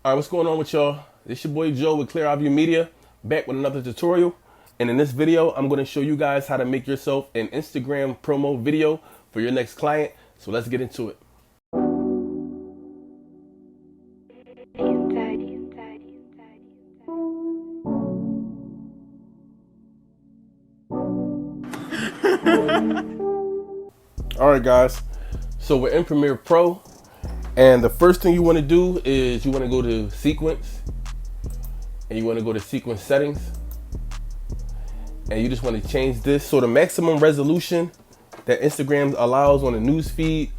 All right, what's going on with y'all? This your boy Joe with Clear Eye View Media, back with another tutorial. And in this video, I'm going to show you guys how to make yourself an Instagram promo video for your next client. So let's get into it. All right, guys. So we're in Premiere Pro. And the first thing you want to do is you want to go to Sequence. And you want to go to Sequence Settings. And you just want to change this. So the maximum resolution that Instagram allows on the news feed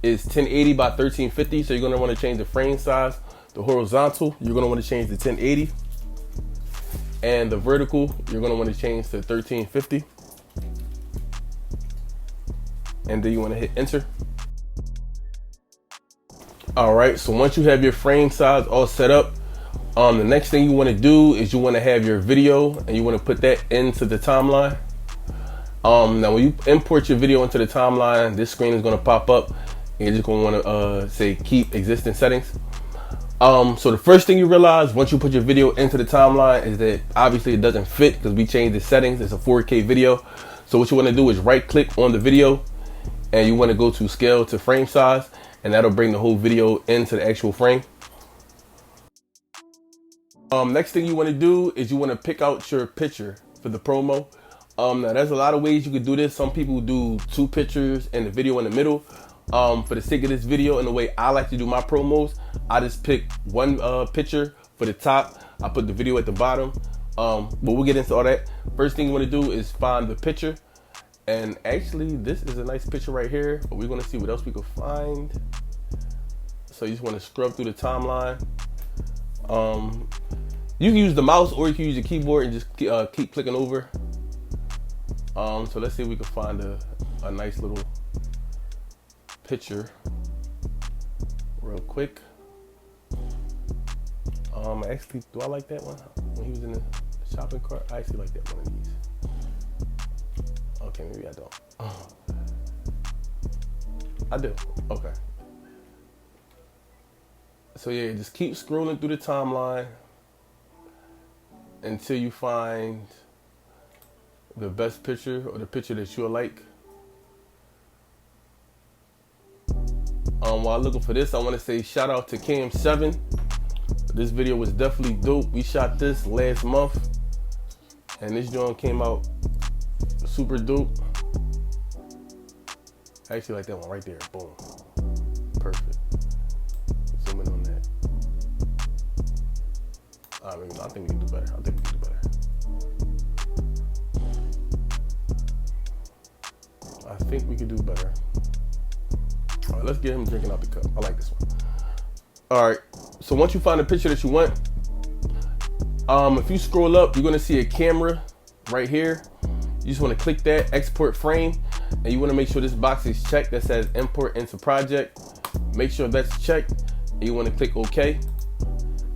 is 1080 by 1350. So you're going to want to change the frame size. The horizontal, you're going to want to change to 1080. And the vertical, you're going to want to change to 1350. And then you want to hit enter. All right, so once you have your frame size all set up, the next thing you want to do is you want to have your video and you want to put that into the timeline. Now when you import your video into the timeline, this screen is going to pop up and you're just going to want to say keep existing settings. So the first thing you realize once you put your video into the timeline is that obviously it doesn't fit because we changed the settings. It's a 4K video. So what you want to do is right click on the video and you want to go to scale to frame size, and that'll bring the whole video into the actual frame. Next thing you want to do is you want to pick out your picture for the promo. Now there's a lot of ways you could do this. Some people do 2 pictures and the video in the middle. For the sake of this video and the way I like to do my promos, I just pick one picture for the top. I put the video at the bottom. But we'll get into all that. First thing you want to do is find the picture. And actually this is a nice picture right here, but we're going to see what else we can find. So you just want to scrub through the timeline. You can use the mouse or you can use your keyboard and just keep clicking over. So let's see if we can find a nice little picture real quick. Actually, do I like that one? When he was in the shopping cart, I actually like that one of these. Okay, maybe I don't. I do. Okay. So yeah, just keep scrolling through the timeline until you find the best picture or the picture that you'll like. While looking for this, I want to say shout out to Cam7. This video was definitely dope. We shot this last month and this joint came out super dope. I actually like that one right there. Boom. Perfect. Zoom in on that. I think we can do better. I think we can do better. I think we could do better. All right, let's get him drinking out the cup. I like this one. All right. So once you find the picture that you want, if you scroll up, you're going to see a camera right here. You just want to click that, export frame, and you want to make sure this box is checked that says import into project. Make sure that's checked, and you want to click OK,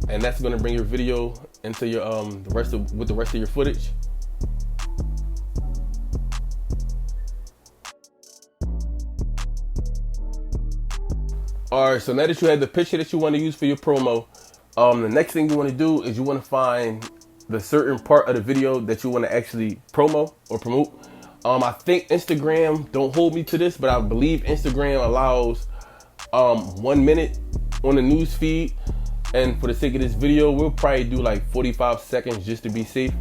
and that's going to bring your video into your the rest of your footage. All right, so now that you have the picture that you want to use for your promo, the next thing you want to do is you want to find the certain part of the video that you want to actually promo or promote. I think Instagram, don't hold me to this, but I believe Instagram allows 1 minute on the news feed. And for the sake of this video, we'll probably do like 45 seconds just to be safe.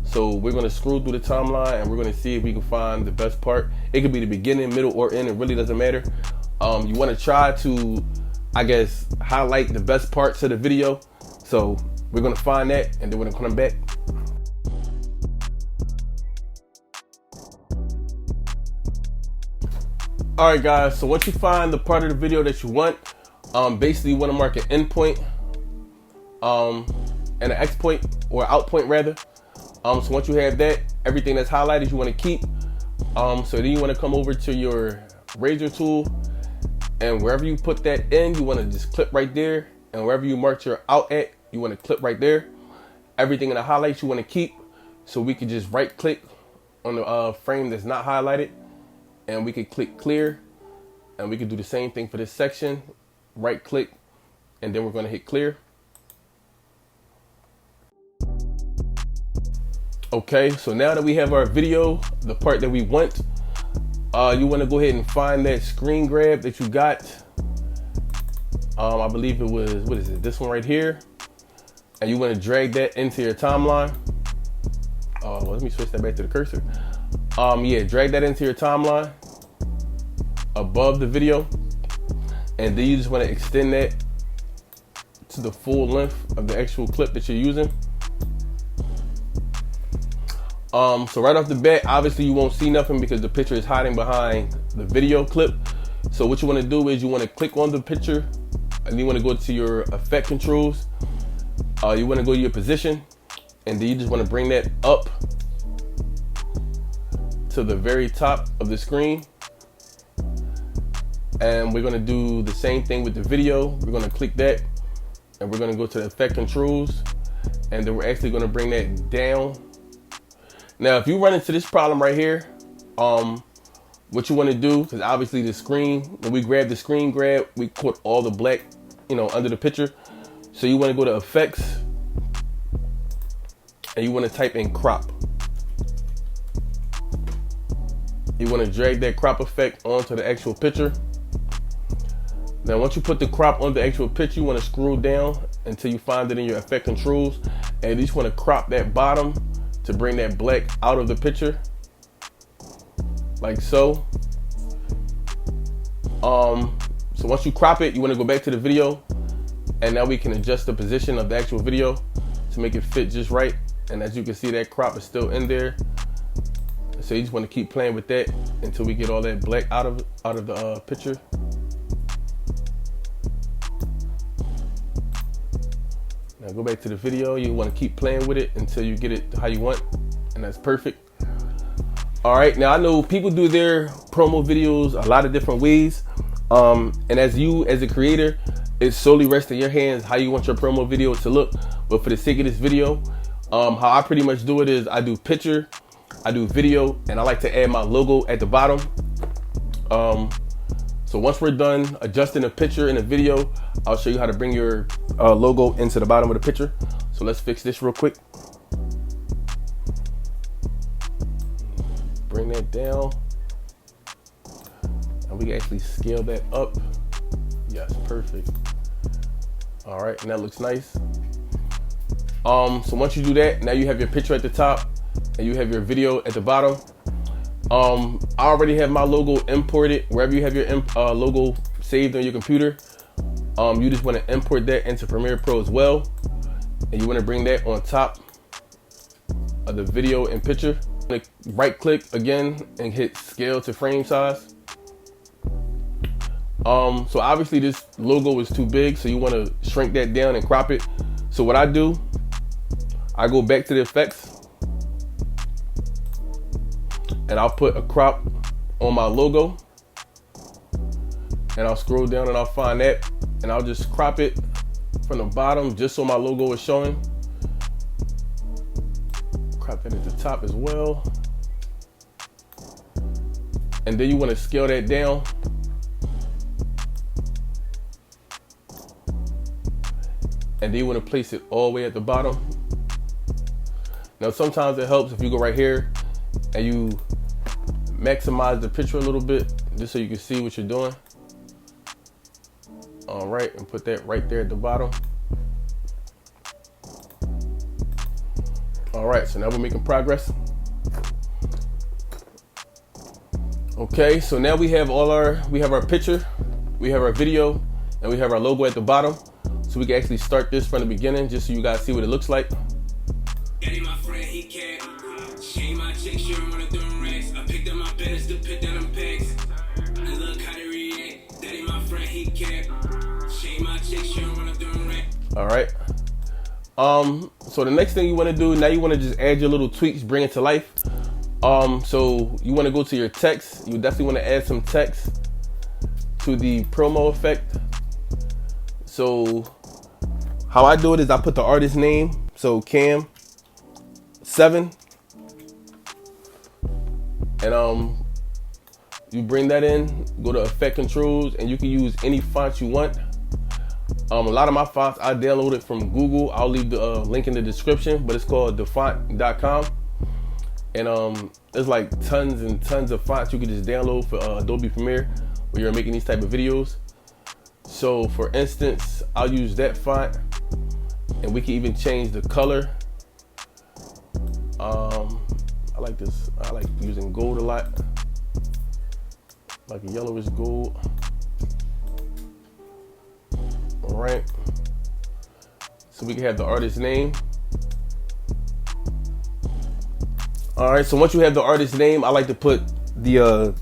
So we're going to scroll through the timeline and we're going to see if we can find the best part. It could be the beginning, middle, or end. It really doesn't matter. You want to try to, I guess, highlight the best parts of the video. So we're going to find that and then we're going to come back. All right, guys. So once you find the part of the video that you want, basically you want to mark an end point and an X point or out point rather. So once you have that, everything that's highlighted you want to keep. So then you want to come over to your razor tool, and wherever you put that in, you want to just clip right there. And wherever you marked your out at, you want to clip right there. Everything in the highlights you want to keep. So we can just right click on the frame that's not highlighted, and we can click clear, and we can do the same thing for this section. Right click, and then we're going to hit clear. Okay, so now that we have our video, the part that we want, you want to go ahead and find that screen grab that you got. I believe it was, what is it? This one right here. And you want to drag that into your timeline. Well, let me switch that back to the cursor. Yeah, drag that into your timeline above the video. And then you just want to extend that to the full length of the actual clip that you're using. So right off the bat, obviously you won't see nothing because the picture is hiding behind the video clip. So what you want to do is you want to click on the picture and you want to go to your effect controls. You want to go to your position and then you just want to bring that up to the very top of the screen. And we're going to do the same thing with the video. We're going to click that and we're going to go to the effect controls and then we're actually going to bring that down. Now, if you run into this problem right here, what you want to do, because obviously the screen, when we grab the screen grab, we caught all the black, under the picture. So you want to go to effects and you want to type in crop. You want to drag that crop effect onto the actual picture. Now, once you put the crop on the actual picture, you want to scroll down until you find it in your effect controls. And you just want to crop that bottom to bring that black out of the picture, like so. So once you crop it, you want to go back to the video, and now we can adjust the position of the actual video to make it fit just right. And as you can see, that crop is still in there. So you just want to keep playing with that until we get all that black out of the picture. Now go back to the video. You want to keep playing with it until you get it how you want, and that's perfect. All right, now I know people do their promo videos a lot of different ways, and as a creator, it solely rests in your hands how you want your promo video to look. But for the sake of this video, how I pretty much do it is I do picture, I do video, and I like to add my logo at the bottom. So once we're done adjusting the picture and the video, I'll show you how to bring your logo into the bottom of the picture. So let's fix this real quick. Bring that down. And we can actually scale that up. Yes, perfect. All right, and that looks nice. So once you do that, now you have your picture at the top and you have your video at the bottom. I already have my logo imported. Wherever you have your logo saved on your computer, you just want to import that into Premiere Pro as well. And you want to bring that on top of the video and picture. Right click again and hit scale to frame size. So obviously this logo is too big, so you want to shrink that down and crop it. So what I do, I go back to the effects and I'll put a crop on my logo, and I'll scroll down and I'll find that, and I'll just crop it from the bottom just so my logo is showing. Crop that at the top as well. And then you want to scale that down. And then you want to place it all the way at the bottom. Now sometimes it helps if you go right here and you maximize the picture a little bit just so you can see what you're doing. All right, and put that right there at the bottom. All right, so now we're making progress. Okay, so now we have our picture, we have our video, and we have our logo at the bottom. So we can actually start this from the beginning just so you guys see what it looks like. Daddy, my friend, he can't. She my chick, she don't wanna do racks. I picked up my business to pick down them pegs. And look how they react. Daddy, my friend, he can't. She my chick, she don't wanna do racks. All right. So the next thing you want to do, now you want to just add your little tweaks, bring it to life. So you want to go to your text. You definitely want to add some text to the promo effect. So how I do it is I put the artist name, so Cam7, and you bring that in, go to effect controls, and you can use any font you want. A lot of my fonts I downloaded from Google. I'll leave the link in the description, but it's called thefont.com. And there's like tons and tons of fonts you can just download for Adobe Premiere when you're making these type of videos. So for instance, I'll use that font, and we can even change the color. I like this. I like using gold a lot, like a yellowish gold. All right. So we can have the artist name. All right. So once you have the artist name, I like to put the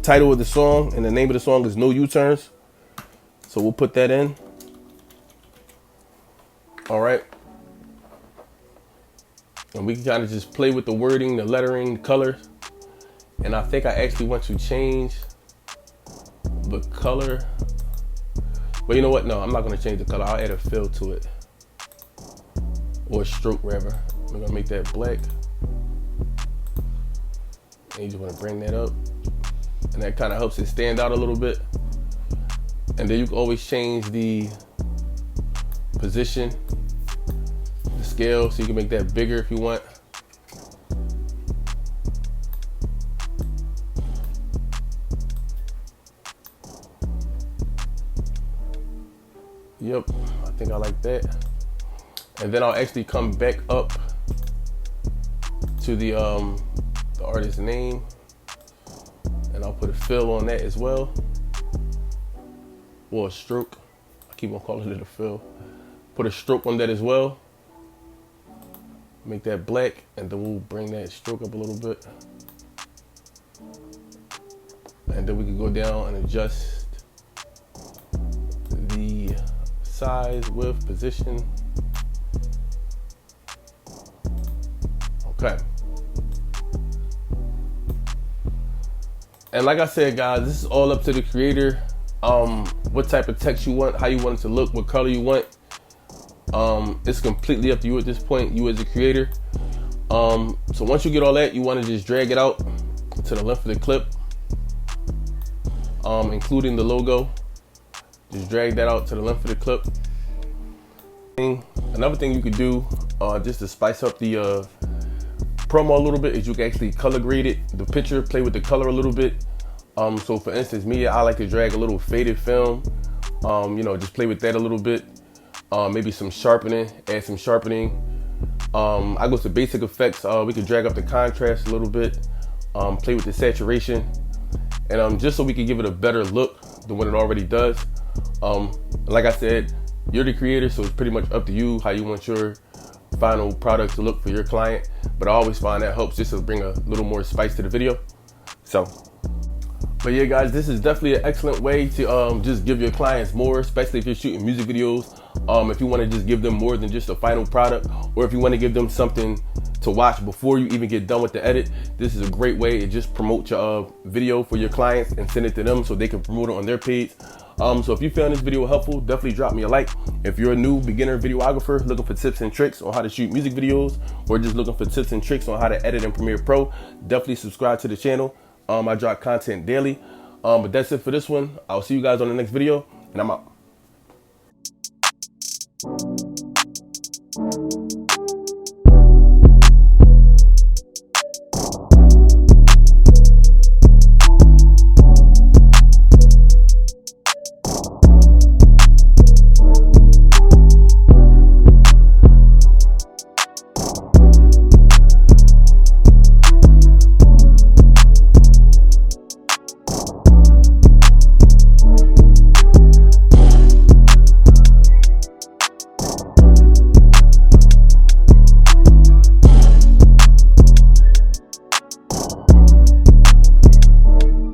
title of the song, and the name of the song is No U-Turns. So we'll put that in. All right. And we can kind of just play with the wording, the lettering, the color. And I think I actually want to change the color. But you know what? No, I'm not going to change the color. I'll add a fill to it. Or a stroke, rather. We're going to make that black. And you just want to bring that up. And that kind of helps it stand out a little bit. And then you can always change the position, the scale, so you can make that bigger if you want. Yep, I think I like that. And then I'll actually come back up to the artist's name, and I'll put a fill on that as well, or a stroke. I keep on calling it a fill. Put a stroke on that as well. Make that black, and then we'll bring that stroke up a little bit. And then we can go down and adjust the size, width, position. Okay. And like I said, guys, this is all up to the creator. What type of text you want, how you want it to look, what color you want. It's completely up to you at this point, you as a creator. So once you get all that, you want to just drag it out to the length of the clip, including the logo. Just drag that out to the length of the clip. Another thing you could do, just to spice up the promo a little bit, is you can actually color grade it, the picture, play with the color a little bit. So for instance, me, I like to drag a little faded film, just play with that a little bit. Maybe some sharpening, add some sharpening. I go to basic effects. We can drag up the contrast a little bit, play with the saturation, and just so we can give it a better look than what it already does. Like I said, you're the creator, so it's pretty much up to you how you want your final product to look for your client. But I always find that helps just to bring a little more spice to the video. So, but yeah, guys, this is definitely an excellent way to just give your clients more, especially if you're shooting music videos. If you want to just give them more than just a final product, or if you want to give them something to watch before you even get done with the edit, this is a great way to just promote your video for your clients and send it to them so they can promote it on their page. So if you found this video helpful, definitely drop me a like. If you're a new beginner videographer looking for tips and tricks on how to shoot music videos, or just looking for tips and tricks on how to edit in Premiere Pro, definitely subscribe to the channel. I drop content daily. But that's it for this one. I'll see you guys on the next video, and I'm out.